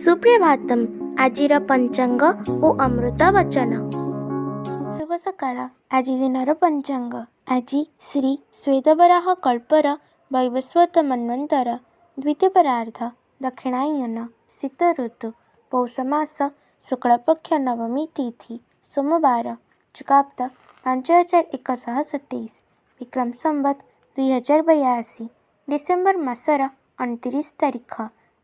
ସୁପ୍ରଭାତମ୍। ଆଜିର ପଞ୍ଚାଙ୍ଗ ଓ ଅମୃତ ବଚନ। ଶୁଭ ସକାଳ। ଆଜି ଦିନର ପଞ୍ଚାଙ୍ଗ। ଆଜି ଶ୍ରୀ ଶ୍ୱେତବରାହ କଳ୍ପର ବୈବସ୍ୱତ ମନ୍ୱନ୍ତର ଦ୍ୱିତୀୟପରାର୍ଦ୍ଧ ଦକ୍ଷିଣାୟନ ଶୀତ ଋତୁ ପୌଷ ମାସ ଶୁକ୍ଳପକ୍ଷ ନବମୀ ତିଥି ସୋମବାର ଚୁକାବ୍ଦ 5127 ବିକ୍ରମ ସମ୍ବତ 2082 ଡିସେମ୍ବର ମାସର 29 ତାରିଖ।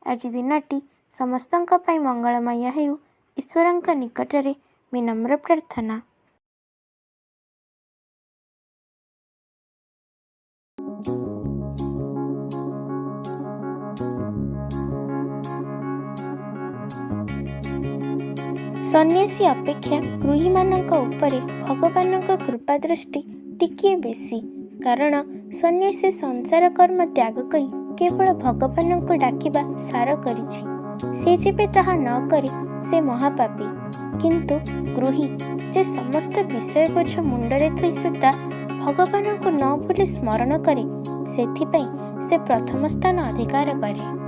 ଆଜି ଦିନଟି ସମସ୍ତଙ୍କ ପାଇଁ ମଙ୍ଗଳମୟ ହେଉ, ଈଶ୍ୱରଙ୍କ ନିକଟରେ ବିନମ୍ର ପ୍ରାର୍ଥନା। ସନ୍ନ୍ୟାସୀ ଅପେକ୍ଷା ଗୃହୀମାନଙ୍କ ଉପରେ ଭଗବାନଙ୍କ କୃପା ଦୃଷ୍ଟି ଟିକିଏ ବେଶୀ, କାରଣ ସନ୍ନ୍ୟାସୀ ସଂସାର କର୍ମ ତ୍ୟାଗ କରି କେବଳ ଭଗବାନଙ୍କୁ ଡାକିବା ସାର କରିଛି। ସେ ଯେବେ ତାହା ନ କରେ ସେ ମହାପାପୀ। କିନ୍ତୁ ଗୃହୀ ଯେ ସମସ୍ତ ବିଷୟ ବୋଝ ମୁଣ୍ଡରେ ଥୋଇ ସୁଦ୍ଧା ଭଗବାନଙ୍କୁ ନ ଭୁଲି ସ୍ମରଣ କରେ, ସେଥିପାଇଁ ସେ ପ୍ରଥମ ସ୍ଥାନ ଅଧିକାର କରେ।